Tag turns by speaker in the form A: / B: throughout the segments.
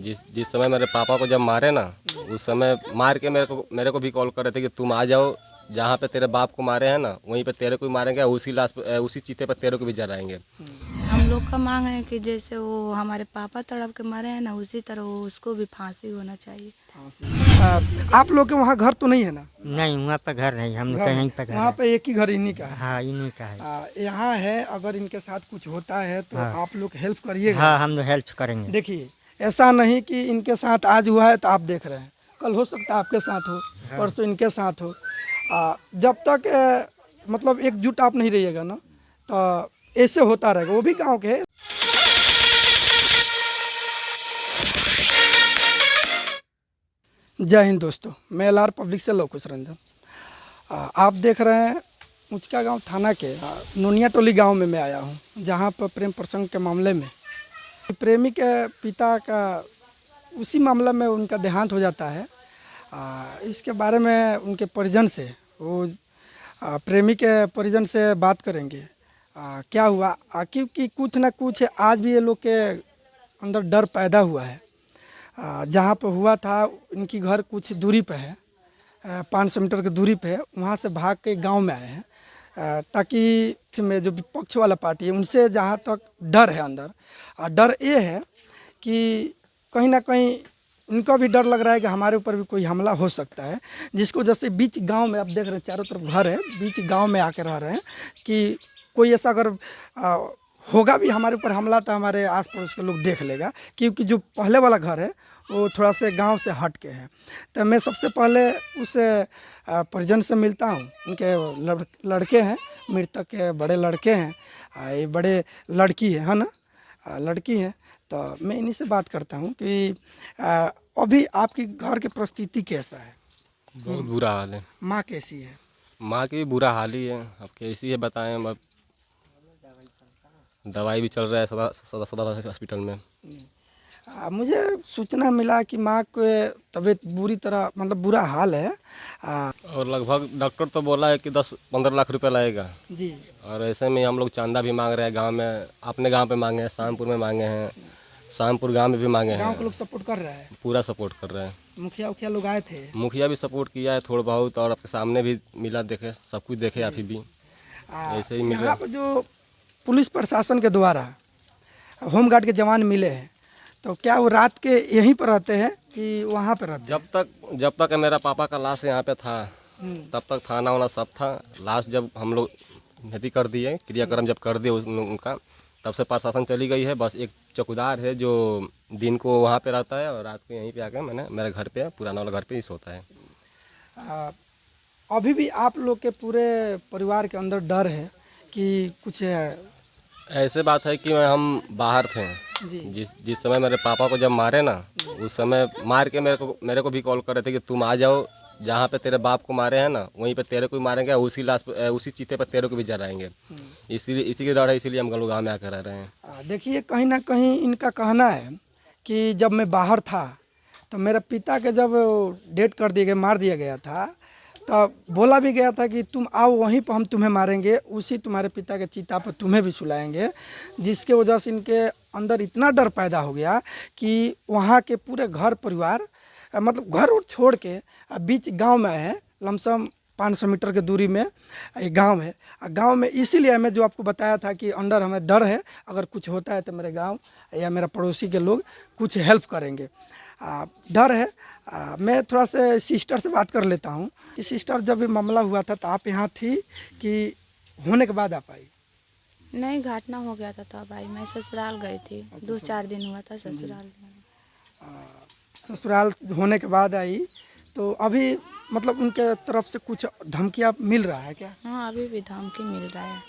A: जिस जिस समय मेरे पापा को जब मारे ना, उस समय मार के मेरे को भी कॉल कर रहे थे कि तुम आ जाओ, जहाँ पे तेरे बाप को मारे हैं ना वहीं पे तेरे को भी मारेंगे, उसी लाश पे उसी चीते पर तेरे को भी जलाएंगे।
B: हम लोग का मांग है कि जैसे वो हमारे पापा तड़प के मरे हैं ना, उसी तरह वो उसको भी फांसी होना चाहिए।
C: आप लोग के वहाँ घर तो नहीं है ना?
D: नहीं, वहाँ पे घर नहीं, हम लोग
C: घर
D: का
C: है।
D: यहीं पे घर
C: वहाँ
D: है।
C: पे एक ही घर इन्हीं का है।
D: हाँ, इन्हीं का है।
C: यहाँ है, अगर इनके साथ कुछ होता है तो
D: हाँ।
C: आप लोग हेल्प करिएगा।
D: हाँ, हम लोग हेल्प करेंगे।
C: देखिए, ऐसा नहीं कि इनके साथ आज हुआ है तो आप देख रहे हैं, कल हो सकता है आपके साथ हो, परसों इनके साथ हो। जब तक मतलब एकजुट आप नहीं रहिएगा ना, तो ऐसे होता रहेगा। वो भी गांव के है। जय हिंद दोस्तों, मैं LR पब्लिक से लवकुश रंजन। आप देख रहे हैं मुचका गांव थाना के नोनिया टोली गांव में मैं आया हूं, जहां पर प्रेम प्रसंग के मामले में प्रेमी के पिता का उसी मामले में उनका देहांत हो जाता है। इसके बारे में उनके परिजन से वो प्रेमी के परिजन से बात करेंगे। क्या हुआ, क्योंकि कुछ ना कुछ आज भी ये लोग के अंदर डर पैदा हुआ है। जहाँ पर हुआ था इनकी घर कुछ दूरी पे है, 500 मीटर की दूरी पे है। वहाँ से भाग के गांव में आए हैं, ताकि इसमें जो विपक्ष वाला पार्टी है उनसे जहाँ तक डर है अंदर, डर ये है कि कहीं ना कहीं इनको भी डर लग रहा है कि हमारे ऊपर भी कोई हमला हो सकता है। जिसको जैसे बीच गांव में आप देख रहे हैं, चारों तरफ घर है, बीच गांव में आके रह रहे हैं कि कोई ऐसा अगर होगा भी हमारे ऊपर हमला तो हमारे आस पड़ोस के लोग देख लेगा, क्योंकि जो पहले वाला घर है वो थोड़ा से गांव से हट के है। तो मैं सबसे पहले उस परिजन से मिलता हूं। उनके लड़के हैं, मृतक के बड़े लड़के हैं, ये बड़े लड़की है ना, लड़की है। तो मैं इन्हीं से बात करता हूं कि अभी आपकी घर की परिस्थिति कैसा है?
A: बहुत बुरा हाल है।
C: माँ कैसी है?
A: माँ की भी बुरा हाल ही है, अब कैसी है बताएं। अब दवाई भी चल रहा है सदा हॉस्पिटल में।
C: मुझे सूचना मिला कि माँ के तबीयत बुरी तरह मतलब बुरा हाल है।
A: और लगभग डॉक्टर तो बोला है कि 10-15 लाख रुपए लगेगा।
C: जी।
A: और ऐसे में हम लोग चांदा भी मांग रहे हैं गांव में, अपने गांव पे मांगे हैं, शामपुर में मांगे हैं, शामपुर गांव में भी मांगे
C: गांव के
A: हैं।
C: लोग सपोर्ट कर रहे हैं,
A: पूरा सपोर्ट कर रहे हैं।
C: मुखिया उखिया लोग आए थे।
A: मुखिया भी सपोर्ट किया है थोड़ा बहुत, और आपके सामने भी मिला, देखे सब कुछ देखे अभी भी ऐसे ही मिल रहा
C: यहाँ पर जो पुलिस प्रशासन के द्वारा होमगार्ड के जवान मिले हैं, तो क्या वो रात के यहीं पर रहते हैं कि वहाँ पर रहते हैं?
A: जब तक मेरा पापा का लाश यहाँ पे था तब तक थाना वाना सब था। लाश जब हम लोग खेती कर दिए, क्रियाक्रम जब कर दिए उनका, तब से प्रशासन चली गई है। बस एक चौकीदार है जो दिन को वहाँ पे रहता है और रात को यहीं पे आके मेरे घर पे, पुराना वाला घर पे ही सोता है।
C: अभी भी आप लोग के पूरे परिवार के अंदर डर है कि कुछ
A: ऐसे बात है कि हम बाहर थे, जिस समय मेरे पापा को जब मारे ना, उस समय मार के मेरे को भी कॉल कर रहे थे कि तुम आ जाओ, जहाँ पे तेरे बाप को मारे हैं ना वहीं पे तेरे को भी मारेंगे, उसी लाश उसी चीते पर तेरे को भी जलाएंगे। इसी के डर है, इसीलिए हम गाँव में आकर रह रहे हैं।
C: देखिए, कहीं ना कहीं इनका कहना है कि जब मैं बाहर था तो मेरे पिता के जब डेड कर दिए गए, मार दिया गया था, तो बोला भी गया था कि तुम आओ वहीं पर हम तुम्हें मारेंगे, उसी तुम्हारे पिता के चिता पर तुम्हें भी सुलाएंगे। जिसके वजह से इनके अंदर इतना डर पैदा हो गया कि वहाँ के पूरे घर परिवार मतलब घर उर छोड़ के बीच गांव में आए हैं। लमसम 500 मीटर की दूरी में ये गांव है। गांव में इसीलिए मैं जो आपको बताया था कि अंदर हमें डर है, अगर कुछ होता है तो मेरे गांव या मेरा पड़ोसी के लोग कुछ हेल्प करेंगे। डर है। मैं थोड़ा सा सिस्टर से बात कर लेता हूँ कि सिस्टर, जब ये मामला हुआ था तो आप यहाँ थी कि होने के बाद आप आई?
B: नहीं, घटना हो गया था तब आई। मैं ससुराल गई थी, 2-4 दिन हुआ था ससुराल में।
C: ससुराल होने के बाद आई, तो अभी मतलब उनके तरफ से कुछ धमकियाँ मिल रहा है क्या?
B: हाँ, अभी भी धमकी मिल रहा है।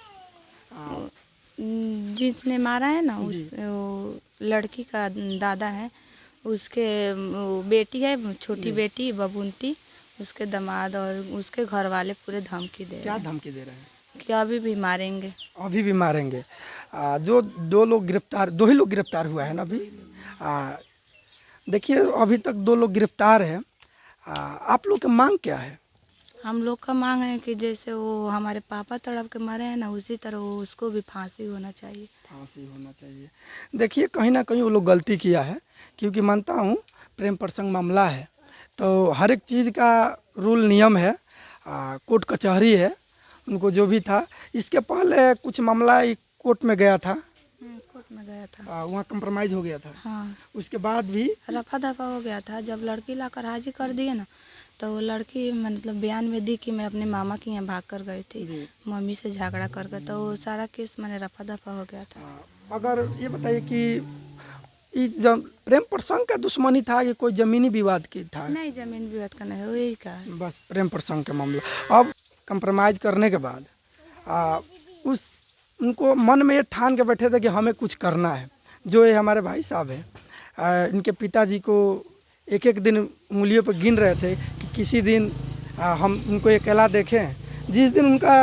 B: जिसने मारा है ना, उस वो लड़की का दादा है, उसके वो बेटी है, छोटी बेटी बबूंती, उसके दामाद और उसके घर वाले पूरे धमकी दे रहे
C: क्या
B: हैं।
C: धमकी दे रहे हैं?
B: कि अभी भी मारेंगे।
C: अभी भी मारेंगे। जो दो ही लोग गिरफ्तार हुआ है ना अभी। देखिए, अभी तक 2 लोग गिरफ्तार हैं। आप लोग की मांग क्या है?
B: हम लोग का मांग है कि जैसे वो हमारे पापा तड़प के मरे हैं ना, उसी तरह वो उसको भी फांसी होना चाहिए।
C: फांसी होना चाहिए। देखिए कहीं ना कहीं वो लोग गलती किया है, क्योंकि मानता हूँ प्रेम प्रसंग मामला है तो हर एक चीज़ का रूल नियम है, कोर्ट कचहरी है, उनको जो भी था। इसके पहले कुछ मामला कोर्ट में गया था,
B: कोर्ट में गया था,
C: वहाँ कंप्रोमाइज़ हो गया था।
B: हाँ
C: उसके बाद भी
B: रफा दफा हो गया था। जब लड़की लाकर हाजिर कर दिए ना, तो वो लड़की मतलब बयान में दी कि मैं अपने मामा के यहाँ भाग कर गई थी, मम्मी से झगड़ा करके, तो वो सारा केस मैंने रफा दफा हो गया था।
C: अगर ये बताइए कि जब प्रेम प्रसंग का दुश्मनी था कि कोई ज़मीनी विवाद की था?
B: नहीं, जमीन विवाद का नहीं, वही का है।
C: बस प्रेम प्रसंग का मामला। अब कंप्रोमाइज़ करने के बाद उनको मन में ये ठान के बैठे थे कि हमें कुछ करना है। जो ये हमारे भाई साहब हैं, इनके पिताजी को एक एक दिन उंगलियों पर गिन रहे थे कि किसी दिन हम उनको अकेला देखें। जिस दिन उनका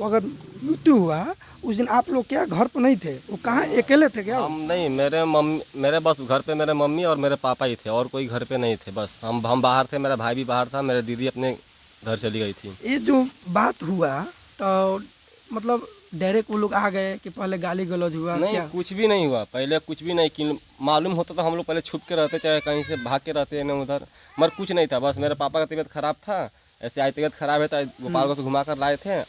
C: अगर मृत्यु हुआ उस दिन आप लोग क्या घर पर नहीं थे? वो कहाँ अकेले थे क्या?
A: हम नहीं, मेरे बस घर पे मेरे मम्मी और मेरे पापा ही थे, और कोई घर पे नहीं थे। बस हम बाहर थे, मेरा भाई भी बाहर था, मेरी दीदी अपने घर चली गई थी।
C: ये जो बात हुआ तो मतलब डायरेक्ट वो लोग आ गए कि पहले गाली गलौज हुआ?
A: नहीं,
C: क्या
A: कुछ भी नहीं हुआ, पहले कुछ भी नहीं कि मालूम होता तो हम लोग पहले छुप के रहते, चाहे कहीं से भाग के रहते न उधर, मगर कुछ नहीं था। बस मेरे पापा का तबीयत खराब था, ऐसे आज तबीयत खराब है तो गोपालगंज से घुमा कर लाए थे।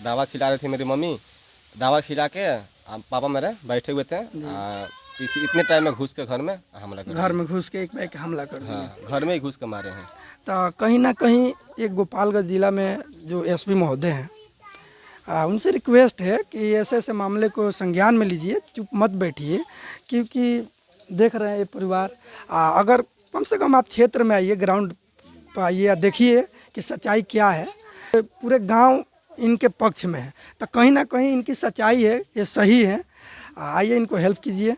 A: दवा खिला रही थी मेरी मम्मी, दवा खिला के पापा मेरे बैठे हुए थे, इतने टाइम में घुस के घर में हमला कर
C: घर में घुस के एक बैग हमला कर दिया?
A: हाँ, घर में ही घुस के मारे हैं।
C: तो कहीं ना कहीं एक गोपालगंज ज़िला में जो एसपी महोदय हैं, उनसे रिक्वेस्ट है कि ऐसे ऐसे मामले को संज्ञान में लीजिए, चुप मत बैठिए, क्योंकि देख रहे हैं ये परिवार। अगर कम से कम आप क्षेत्र में आइए, ग्राउंड पर आइए या देखिए कि सच्चाई क्या है। पूरे गांव इनके पक्ष में है, तो कहीं ना कहीं इनकी सच्चाई है, ये सही है। आइए इनको हेल्प कीजिए।